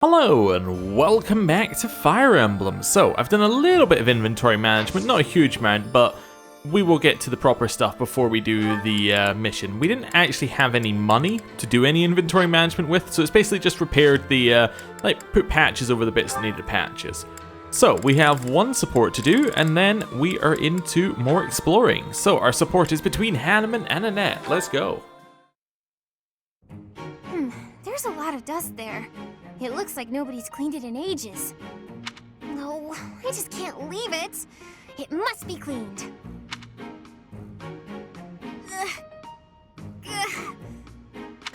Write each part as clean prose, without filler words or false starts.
Hello and welcome back to Fire Emblem. So, I've done a little bit of inventory management, not a huge amount, but we will get to the proper stuff before we do the mission. We didn't actually have any money to do any inventory management with, so it's basically just repaired the, put patches over the bits that needed patches. So, we have one support to do, and then we are into more exploring. So, our support is between Hanneman and Annette. Let's go. There's a lot of dust there. It looks like nobody's cleaned it in ages. No, I just can't leave it. It must be cleaned.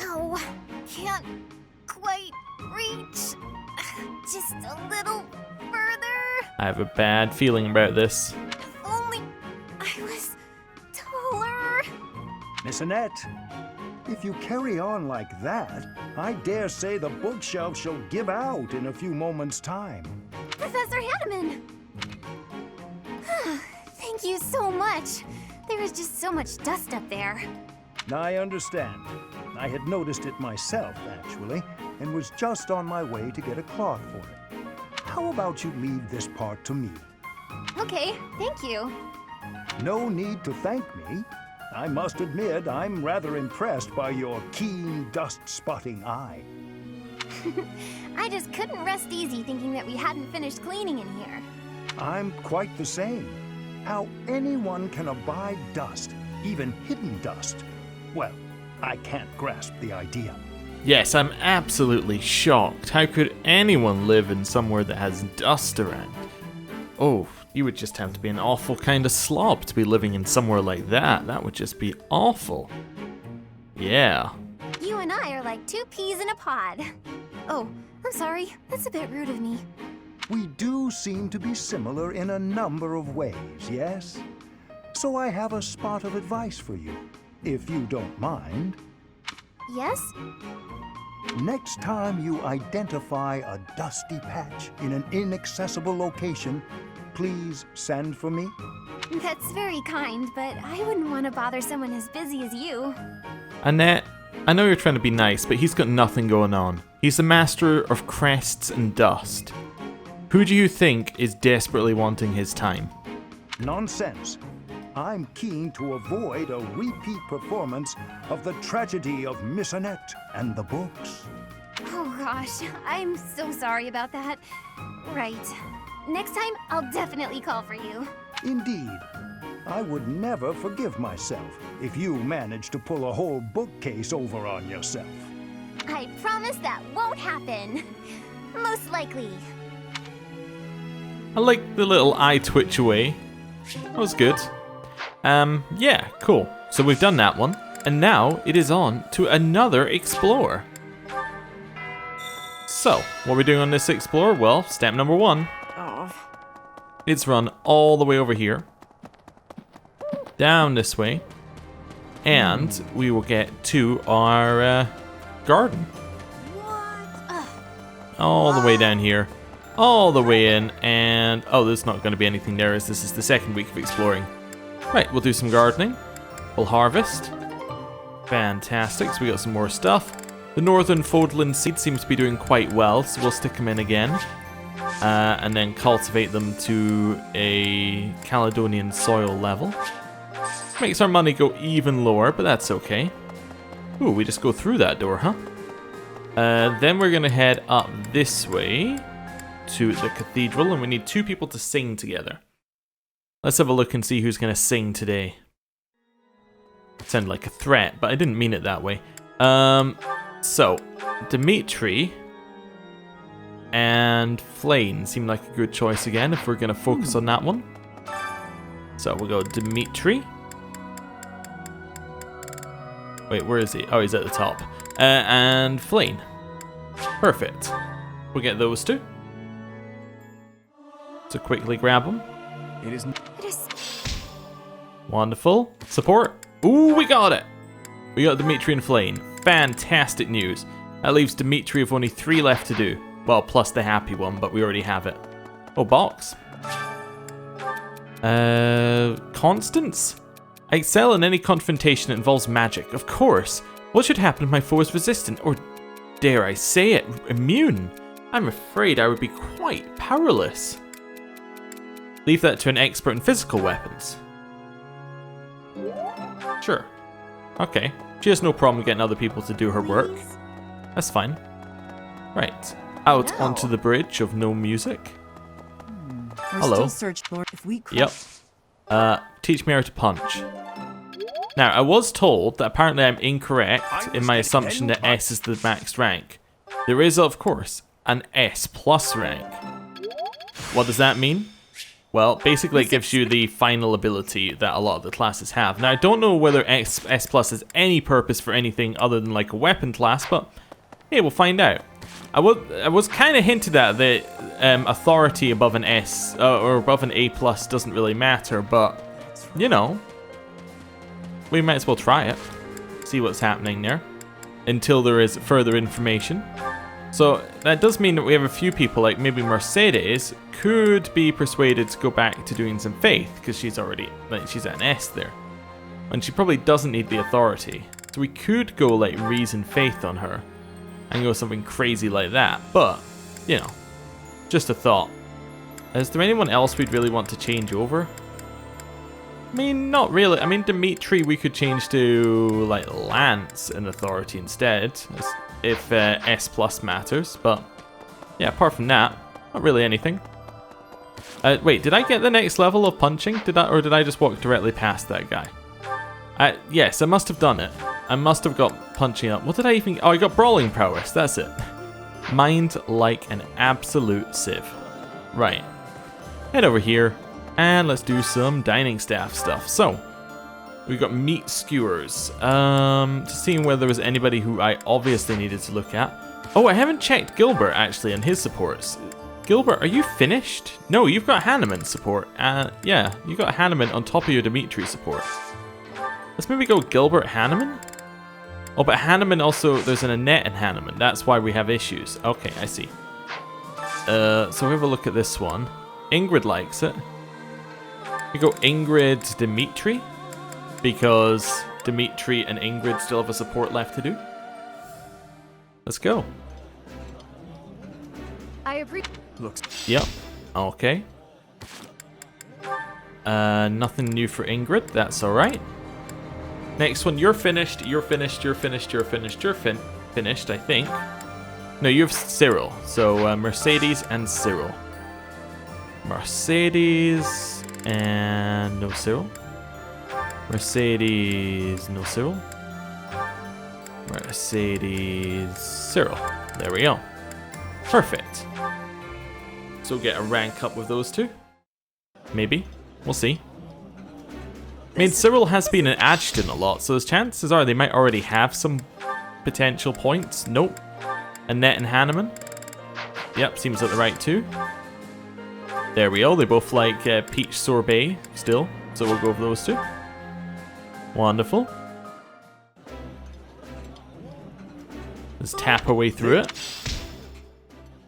Oh, can't quite reach. Just a little further. I have a bad feeling about this. If only I was taller. Miss Annette, if you carry on like that, I dare say the bookshelf shall give out in a few moments' time. Professor Hanneman! Thank you so much. There is just so much dust up there. I understand. I had noticed it myself, actually, and was just on my way to get a cloth for it. How about you leave this part to me? Okay, thank you. No need to thank me. I must admit, I'm rather impressed by your keen dust-spotting eye. I just couldn't rest easy thinking that we hadn't finished cleaning in here. I'm quite the same. How anyone can abide dust, even hidden dust, well, I can't grasp the idea. Yes, I'm absolutely shocked. How could anyone live in somewhere that has dust around? Oh, you would just have to be an awful kind of slob to be living in somewhere like that. That would just be awful. Yeah. You and I are like two peas in a pod. Oh, I'm sorry. That's a bit rude of me. We do seem to be similar in a number of ways, yes? So I have a spot of advice for you, if you don't mind. Yes? Next time you identify a dusty patch in an inaccessible location, please send for me. That's very kind, but I wouldn't want to bother someone as busy as you. Annette, I know you're trying to be nice, but he's got nothing going on. He's the master of crests and dust. Who do you think is desperately wanting his time? Nonsense. I'm keen to avoid a repeat performance of the tragedy of Miss Annette and the books. Oh gosh, I'm so sorry about that. Right. Next time, I'll definitely call for you. Indeed. I would never forgive myself if you managed to pull a whole bookcase over on yourself. I promise that won't happen. Most likely. I like the little eye twitch away. That was good. Yeah, cool. So we've done that one, and now it is on to another explore. So, what are we doing on this explore? Well, step number one. It's run all the way over here, down this way, and we will get to our garden. What? All the way down here, all the way in, and oh, there's not going to be anything there as this is the second week of exploring. Right, we'll do some gardening. We'll harvest. Fantastic, so we got some more stuff. The northern Fódlan seed seems to be doing quite well, so we'll stick them in again. And then cultivate them to a Caledonian soil level. Makes our money go even lower, but that's okay. Ooh, we just go through that door, huh? Then we're gonna head up this way to the cathedral, and we need two people to sing together. Let's have a look and see who's gonna sing today. Sounded like a threat, but I didn't mean it that way. So, Dimitri and Flayn seem like a good choice again if we're gonna focus on that one. So we'll go Dimitri. Wait, where is he? Oh, he's at the top. And Flayn. Perfect. We'll get those two. So quickly grab them. It is... Wonderful. Support. Ooh, we got it. We got Dimitri and Flayn. Fantastic news. That leaves Dimitri with only 3 left to do. Well, plus the happy one, but we already have it. Oh, box. Constance? I excel in any confrontation that involves magic, of course. What should happen if my foe is resistant, or dare I say it, immune? I'm afraid I would be quite powerless. Leave that to an expert in physical weapons. Sure. Okay. She has no problem getting other people to do her work. That's fine. Right. Out onto the bridge of no music. Hello. Still searched for if we could. Yep. Teach me how to punch. Now, I was told that apparently I'm incorrect in my assumption that S is the max rank. There is, of course, an S plus rank. What does that mean? Well, basically it gives you the final ability that a lot of the classes have. Now, I don't know whether S plus has any purpose for anything other than like a weapon class, but hey, we'll find out. I was kind of hinted at that authority above an S or above an A plus doesn't really matter, but you know, we might as well try it, see what's happening there, until there is further information. So that does mean that we have a few people, like maybe Mercedes, could be persuaded to go back to doing some faith, because she's already, like, she's at an S there. And she probably doesn't need the authority. So we could go like reason faith on her, and go something crazy like that, but, you know, just a thought. Is there anyone else we'd really want to change over? I mean, not really. I mean, Dimitri we could change to, like, Lance and authority instead, if S plus matters, but yeah, apart from that, not really anything. Wait, did I get the next level of punching? Or did I just walk directly past that guy? Yes, I must have done it. I must have got punching up. What did I even... Oh, I got brawling prowess, that's it. Mind like an absolute civ. Right. Head over here. And let's do some dining staff stuff. So, we've got meat skewers. Just seeing whether there was anybody who I obviously needed to look at. Oh, I haven't checked Gilbert, actually, and his supports. Gilbert, are you finished? No, you've got Hanneman support. Yeah, you got Hanneman on top of your Dimitri support. Let's maybe go Gilbert Hanneman? Oh, but Hanneman also, there's an Annette in Hanneman. That's why we have issues. Okay, I see. So we have a look at this one. Ingrid likes it. We go Ingrid Dimitri, because Dimitri and Ingrid still have a support left to do. Let's go. I appreciate. Yep. Okay. Nothing new for Ingrid. That's all right. Next one, you're finished. You're finished. You're finished. You're finished. You're finished. I think. No, you have Cyril. So Mercedes and Cyril. Mercedes and no Cyril. Mercedes, no Cyril. Mercedes, Cyril. There we go. Perfect. So get a rank up with those two. Maybe. We'll see. I mean, Cyril has been an adjutant a lot, so his chances are they might already have some potential points. Nope. Annette and Hanneman. Yep, seems like the right two. There we go. They both like peach sorbet still, so we'll go for those two. Wonderful. Let's tap our way through it.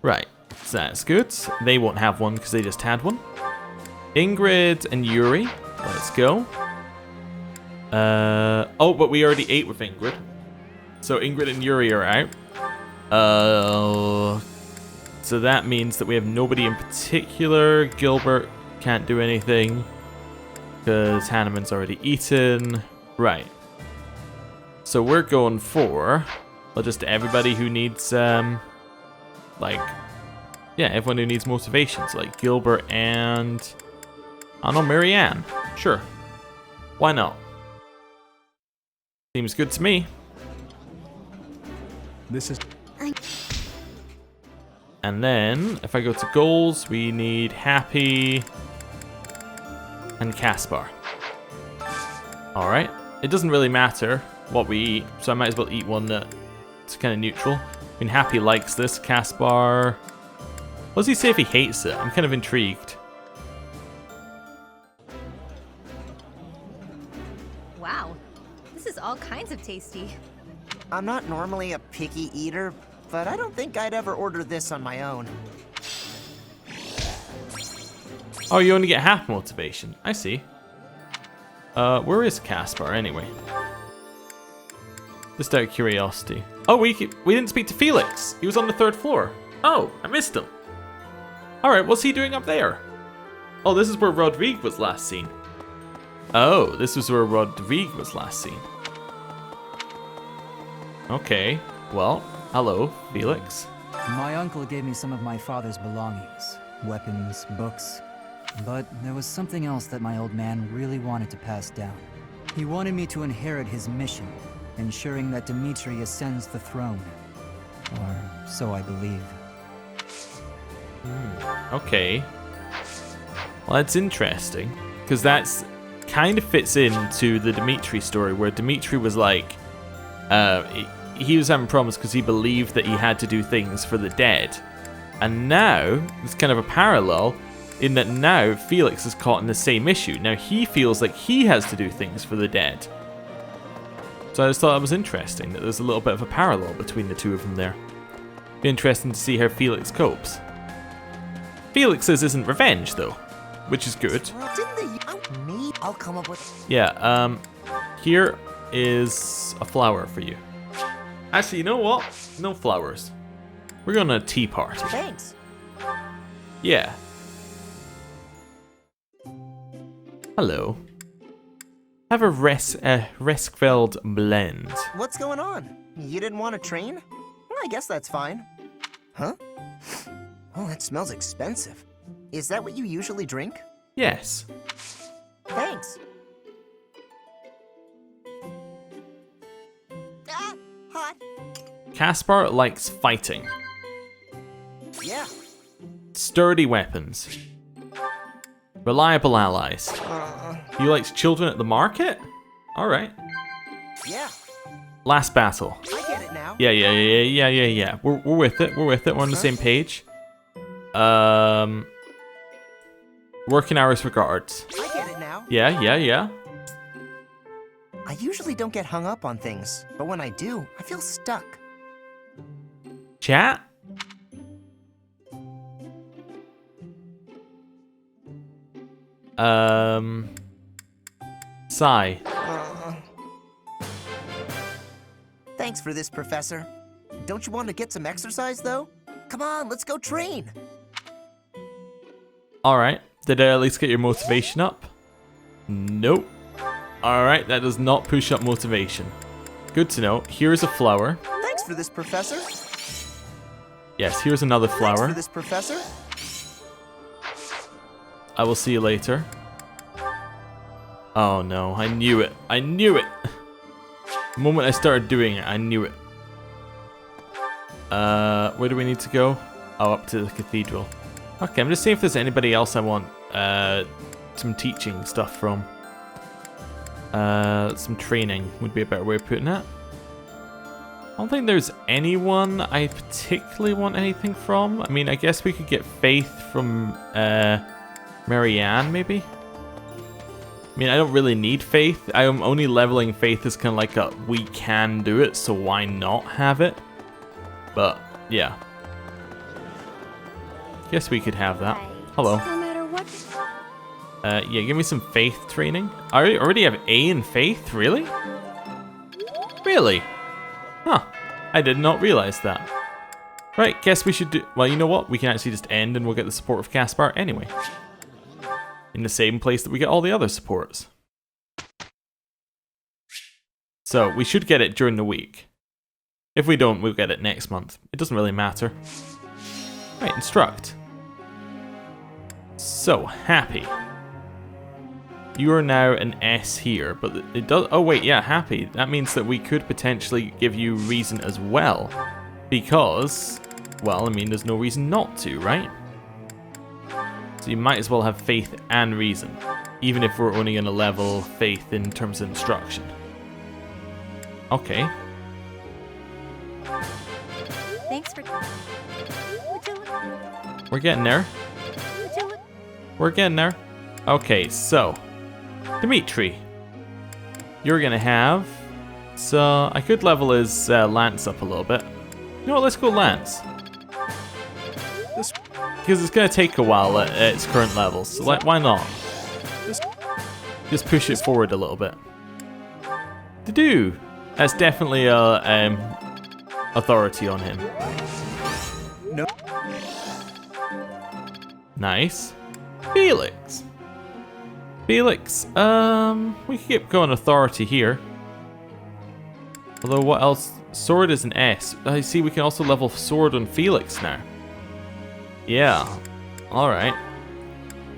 Right, so that's good. They won't have one because they just had one. Ingrid and Yuri, let's go. Oh, but we already ate with Ingrid. So Ingrid and Yuri are out. So that means that we have nobody in particular. Gilbert can't do anything because Hanneman's already eaten. Right. So we're going for, well, just everybody who needs, like, yeah, everyone who needs motivation. So like Gilbert and, I don't know, Marianne. Sure. Why not? Seems good to me. This is... And then, if I go to goals, we need Happy and Caspar. Alright. It doesn't really matter what we eat, so I might as well eat one that's kind of neutral. I mean, Happy likes this. Caspar... What does he say if he hates it? I'm kind of intrigued. Wow, this is all kinds of tasty. I'm not normally a picky eater, but I don't think I'd ever order this on my own. Oh, you only get half motivation. I see. Where is Caspar anyway? Just out of curiosity. Oh, we didn't speak to Felix. He was on the 3rd floor. Oh, I missed him. Alright, what's he doing up there? Oh, this is where Rodrigue was last seen. Oh, this was where Rodrigue was last seen. Okay, well, hello, Felix. My uncle gave me some of my father's belongings, weapons, books, but there was something else that my old man really wanted to pass down. He wanted me to inherit his mission, ensuring that Dimitri ascends the throne. Or so I believe. Okay. Well, that's interesting, because that's kind of fits into the Dimitri story, where Dimitri was like, he was having problems because he believed that he had to do things for the dead. And now, it's kind of a parallel, in that now Felix is caught in the same issue. Now he feels like he has to do things for the dead. So I just thought that was interesting, that there's a little bit of a parallel between the two of them there. Be interesting to see how Felix copes. Felix's isn't revenge though, which is good. I'll come up with... Yeah, here is a flower for you. Actually, you know what? No flowers. We're going to a tea party. Thanks. Yeah. Hello. Have a Reskfeld blend. What's going on? You didn't want to train? Well, I guess that's fine. Huh? Oh, that smells expensive. Is that what you usually drink? Yes. Thanks. Ah, hot. Caspar likes fighting. Yeah. Sturdy weapons. Reliable allies. He likes children at the market? Alright. Yeah. Last battle. I get it now. Yeah. We're with it. We're on the same page. Working hours for guards. I get it now. Yeah. I usually don't get hung up on things, but when I do, I feel stuck. Chat? Sigh. Thanks for this, Professor. Don't you want to get some exercise, though? Come on, let's go train. Alright. Did I at least get your motivation up? Nope. Alright, that does not push up motivation. Good to know. Here's a flower. Thanks for this, Professor. Yes, here's another flower. Thanks for this, Professor. I will see you later. Oh no, I knew it. I knew it. The moment I started doing it, I knew it. Where do we need to go? Oh, up to the cathedral. Okay, I'm just seeing if there's anybody else I want some teaching stuff from. Some training would be a better way of putting it. I don't think there's anyone I particularly want anything from. I mean, I guess we could get Faith from Marianne, maybe? I mean, I don't really need Faith. I am only leveling Faith as kind of like a we can do it, so why not have it? But, yeah. Guess we could have that. Hello. No matter what. Yeah, give me some Faith training. I already have A in Faith? Really? Really? Huh. I did not realize that. Right, guess we should do... Well, you know what? We can actually just end and we'll get the support of Caspar anyway. In the same place that we get all the other supports. So, we should get it during the week. If we don't, we'll get it next month. It doesn't really matter. Right, instruct. So, happy. You are now an S here, but it does... Oh wait, yeah, happy. That means that we could potentially give you reason as well. Because, well, I mean, there's no reason not to, right? So you might as well have faith and reason. Even if we're only going to level faith in terms of instruction. Okay. Thanks for... We're getting there. We're getting there. Okay, so... Dimitri. You're gonna have... So, I could level his Lance up a little bit. You know what, let's go Lance. Because it's gonna take a while at its current levels, so why not? Just push it forward a little bit. To-do! That's definitely a authority on him. No. Nice. Felix. Felix, we could get going authority here. Although what else? Sword is an S. I see we can also level sword on Felix now. Yeah. Alright.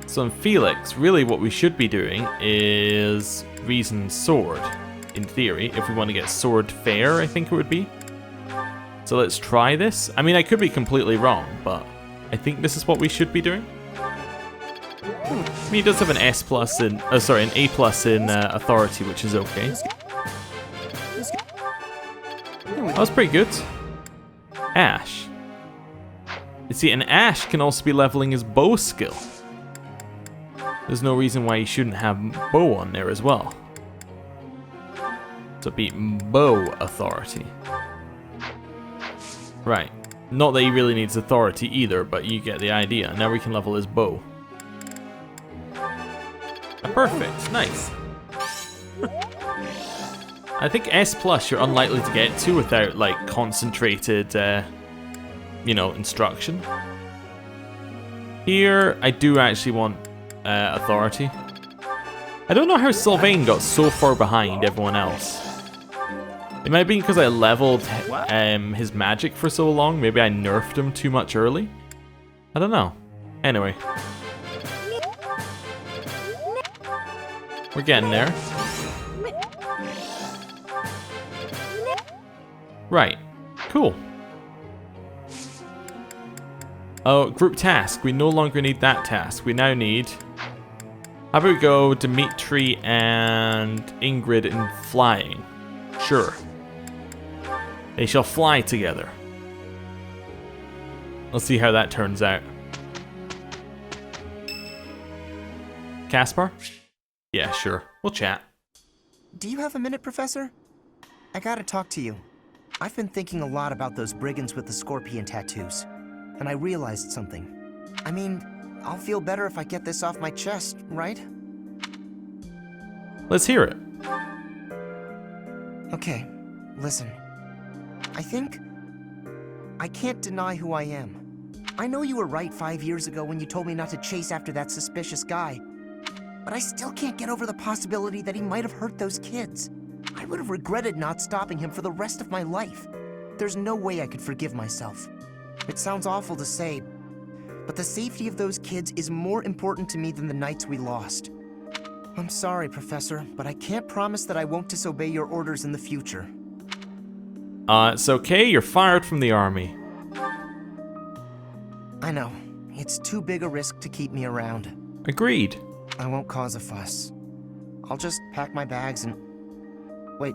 So in Felix, really what we should be doing is Reason Sword, in theory, if we want to get Sword Fair, I think it would be. So let's try this. I mean, I could be completely wrong, but I think this is what we should be doing. I mean, he does have an S plus in, an A plus in authority, which is okay. That was pretty good. Ash. You see, an Ash can also be leveling his bow skill. There's no reason why he shouldn't have bow on there as well. So be bow authority. Right. Not that he really needs authority either, but you get the idea. Now we can level his bow. Perfect. Nice. I think S plus you're unlikely to get to without like concentrated, you know, instruction. Here, I do actually want authority. I don't know how Sylvain got so far behind everyone else. It might be because I leveled his magic for so long. Maybe I nerfed him too much early. I don't know. Anyway. We're getting there. Right. Cool. Oh, group task. We no longer need that task. We now need... How about we go Dimitri and Ingrid in flying? Sure. They shall fly together. Let's see how that turns out. Caspar? Yeah, sure. We'll chat. Do you have a minute, Professor? I gotta talk to you. I've been thinking a lot about those brigands with the scorpion tattoos, and I realized something. I mean, I'll feel better if I get this off my chest, right? Let's hear it. Okay, listen. I can't deny who I am. I know you were right 5 years ago when you told me not to chase after that suspicious guy. But I still can't get over the possibility that he might have hurt those kids. I would have regretted not stopping him for the rest of my life. There's no way I could forgive myself. It sounds awful to say, but the safety of those kids is more important to me than the knights we lost. I'm sorry, Professor, but I can't promise that I won't disobey your orders in the future. It's okay. You're fired from the army. I know. It's too big a risk to keep me around. Agreed. I won't cause a fuss. I'll just pack my bags and... Wait,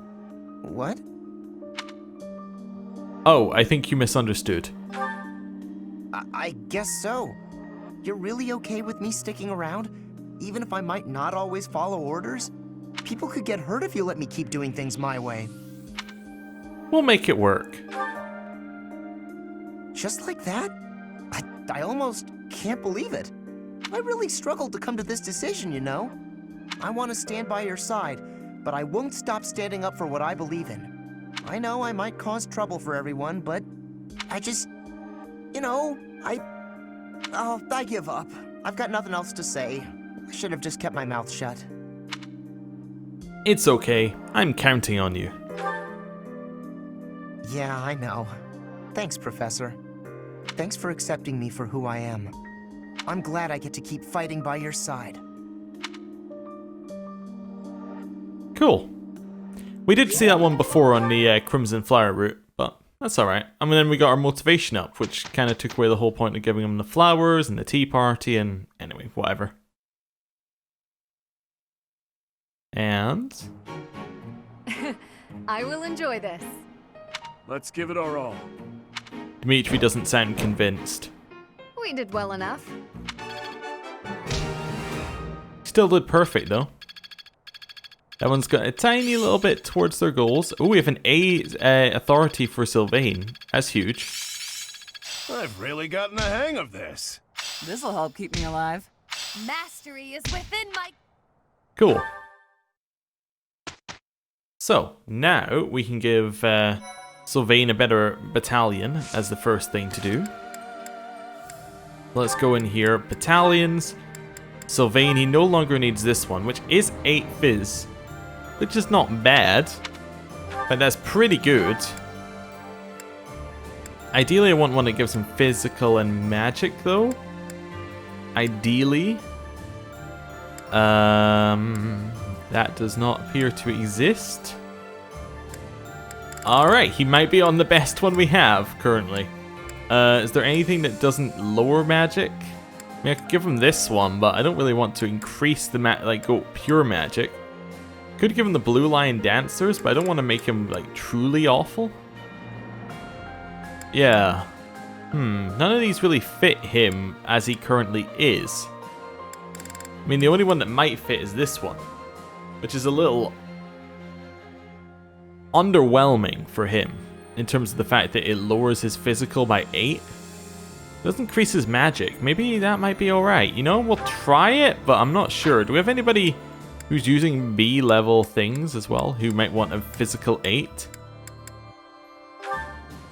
what? Oh, I think you misunderstood. I guess so. You're really okay with me sticking around? Even if I might not always follow orders? People could get hurt if you let me keep doing things my way. We'll make it work. Just like that? I almost can't believe it. I really struggled to come to this decision, you know? I want to stand by your side, but I won't stop standing up for what I believe in. I know I might cause trouble for everyone, but I just... You know, I give up. I've got nothing else to say. I should have just kept my mouth shut. It's okay. I'm counting on you. Yeah, I know. Thanks, Professor. Thanks for accepting me for who I am. I'm glad I get to keep fighting by your side. Cool. We did see that one before on the Crimson Flower route, but that's alright. I mean, then we got our motivation up, which kind of took away the whole point of giving them the flowers and the tea party and anyway, whatever. And... I will enjoy this. Let's give it our all. Dimitri doesn't sound convinced. We did well enough. Still did perfect though. That one's got a tiny little bit towards their goals. Oh, we have an A authority for Sylvain. That's huge. I've really gotten the hang of this. This'll help keep me alive. Mastery is within my... Cool. So, now we can give Sylvain a better battalion as the first thing to do. Let's go in here. Battalions. Sylvain, he no longer needs this one, which is 8 fizz. Which is not bad. But that's pretty good. Ideally, I want one that gives him physical and magic, though. Ideally. That does not appear to exist. Alright, he might be on the best one we have currently. Is there anything that doesn't lower magic? I mean, I could give him this one, but I don't really want to increase the go pure magic. Could give him the Blue Lion Dancers, but I don't want to make him like truly awful. Yeah. None of these really fit him as he currently is. I mean, the only one that might fit is this one, which is a little underwhelming for him in terms of the fact that it lowers his physical by 8. It doesn't increase his magic. Maybe that might be alright. You know, we'll try it, but I'm not sure. Do we have anybody who's using B level things as well who might want a physical 8?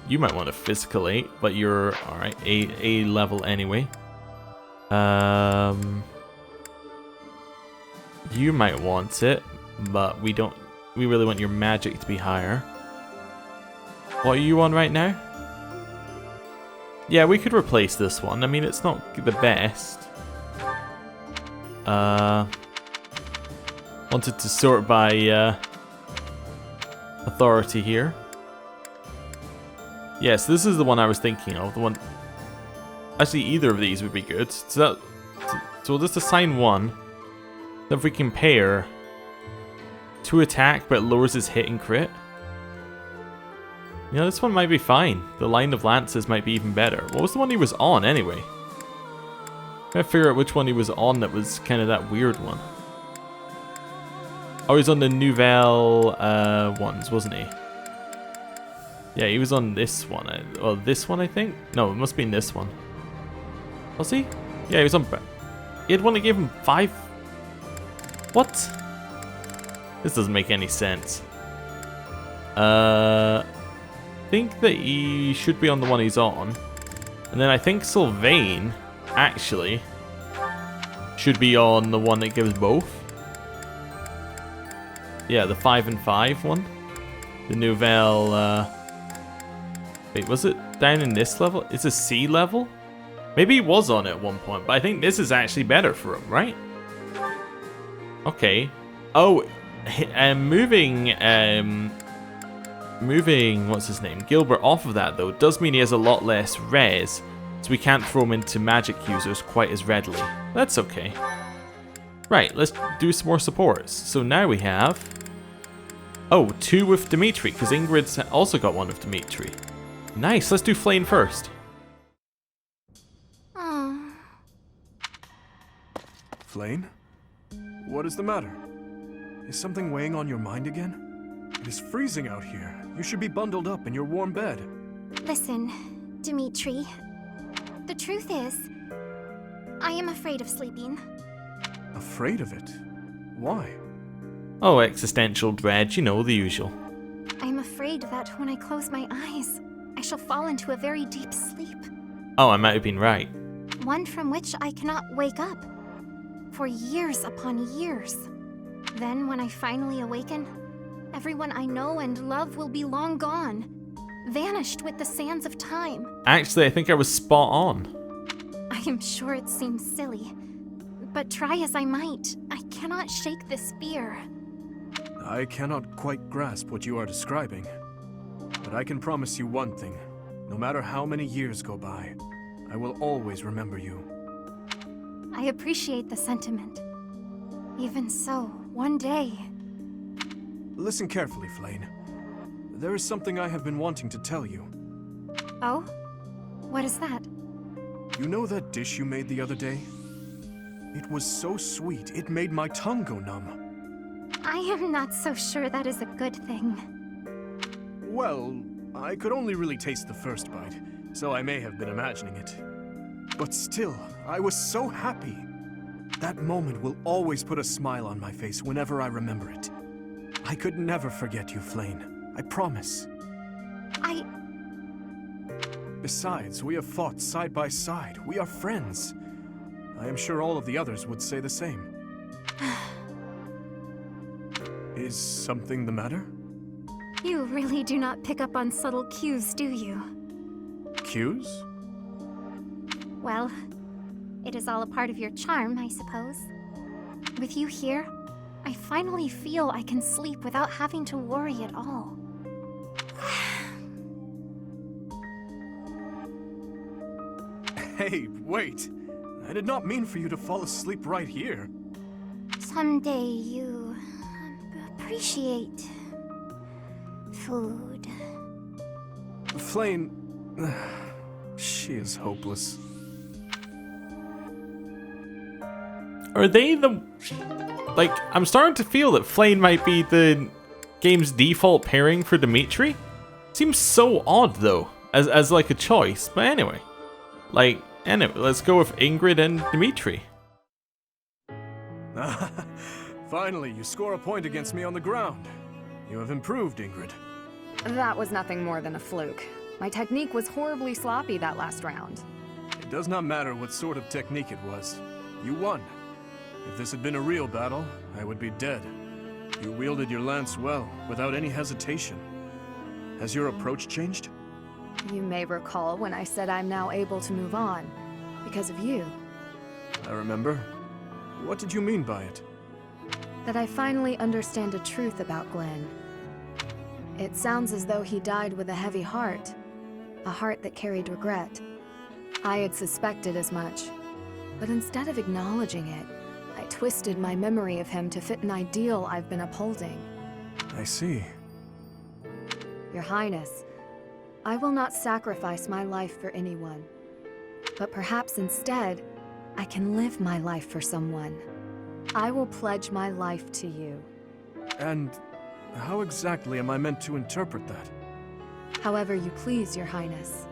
You might want a physical 8, but you're alright, A level anyway. You might want it, but we don't. We really want your magic to be higher. What are you on right now? Yeah, we could replace this one. I mean, it's not the best. Wanted to sort by authority here. Yes, this is the one I was thinking of. The one. Actually, either of these would be good. So we'll just assign one. Then if we compare 2 attack, but it lowers his hit and crit. You know, this one might be fine. The line of lances might be even better. What was the one he was on anyway? I'm trying to figure out which one he was on that was kind of that weird one. Oh, he's on the Nouvelle ones, wasn't he? Yeah, he was on this one. Well, this one, I think? No, it must be in this one. Was he? Yeah, he was on... He had one that gave him 5... What? This doesn't make any sense. I think that he should be on the one he's on. And then I think Sylvain, actually, should be on the one that gives both. Yeah, the 5 and 5 one. The Nouvelle... Wait, was it down in this level? It's a C level? Maybe he was on it at one point, but I think this is actually better for him, right? Okay. Oh, moving, what's his name? Gilbert off of that, though, does mean he has a lot less res, so we can't throw him into magic users quite as readily. That's okay. Right, let's do some more supports. So now we have... Oh, 2 with Dimitri, because Ingrid's also got 1 with Dimitri. Nice, let's do Flame first. Oh. Flame? What is the matter? Is something weighing on your mind again? It is freezing out here. You should be bundled up in your warm bed. Listen, Dimitri. The truth is, I am afraid of sleeping. Afraid of it? Why? Oh, existential dread, you know, the usual. I am afraid that when I close my eyes, I shall fall into a very deep sleep. Oh, I might have been right. One from which I cannot wake up. For years upon years. Then, when I finally awaken, everyone I know and love will be long gone. Vanished with the sands of time. Actually, I think I was spot on. I am sure it seems silly. But try as I might, I cannot shake this fear. I cannot quite grasp what you are describing. But I can promise you one thing. No matter how many years go by, I will always remember you. I appreciate the sentiment. Even so, one day... Listen carefully, Flame. There is something I have been wanting to tell you. Oh? What is that? You know that dish you made the other day? It was so sweet, it made my tongue go numb. I am not so sure that is a good thing. Well, I could only really taste the first bite, so I may have been imagining it. But still, I was so happy. That moment will always put a smile on my face whenever I remember it. I could never forget you, Flame. I promise. Besides, we have fought side by side. We are friends. I am sure all of the others would say the same. Is something the matter? You really do not pick up on subtle cues, do you? Cues? Well, it is all a part of your charm, I suppose. With you here, I finally feel I can sleep without having to worry at all. Hey, wait! I did not mean for you to fall asleep right here. Someday you appreciate food. Flame... she is hopeless. Are they the... Like, I'm starting to feel that Flame might be the game's default pairing for Dimitri. Seems so odd, though, as like a choice. But anyway. Like, anyway, let's go with Ingrid and Dimitri. Finally, you score a point against me on the ground. You have improved, Ingrid. That was nothing more than a fluke. My technique was horribly sloppy that last round. It does not matter what sort of technique it was. You won. If this had been a real battle, I would be dead. You wielded your lance well, without any hesitation. Has your approach changed? You may recall when I said I'm now able to move on, because of you. I remember. What did you mean by it? That I finally understand a truth about Glenn. It sounds as though he died with a heavy heart. A heart that carried regret. I had suspected as much. But instead of acknowledging it, I twisted my memory of him to fit an ideal I've been upholding. I see. Your Highness, I will not sacrifice my life for anyone. But perhaps instead, I can live my life for someone. I will pledge my life to you. And how exactly am I meant to interpret that? However you please, Your Highness.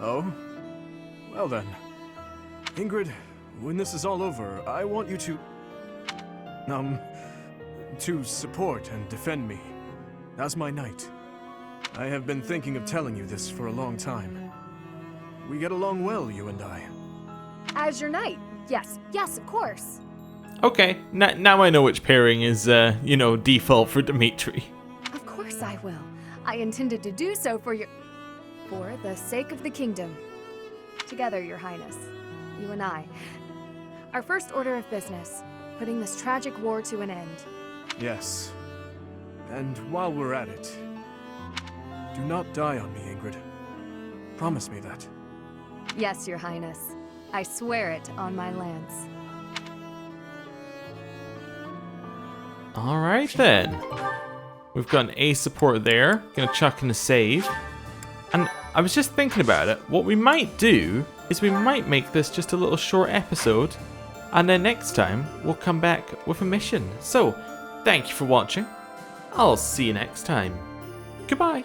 Oh? Well then. Ingrid, when this is all over, I want you to support and defend me. As my knight. I have been thinking of telling you this for a long time. We get along well, you and I. As your knight? Yes, of course. Okay, now I know which pairing is, default for Dimitri. Of course I will. I intended to do so for the sake of the kingdom. Together, Your Highness. You and I. Our first order of business. Putting this tragic war to an end. Yes. And while we're at it, do not die on me, Ingrid. Promise me that. Yes, Your Highness. I swear it on my lance. Alright then. We've got an A support there. Gonna chuck in a save. And I was just thinking about it. What we might do is we might make this just a little short episode. And then next time we'll come back with a mission. So, thank you for watching. I'll see you next time. Goodbye.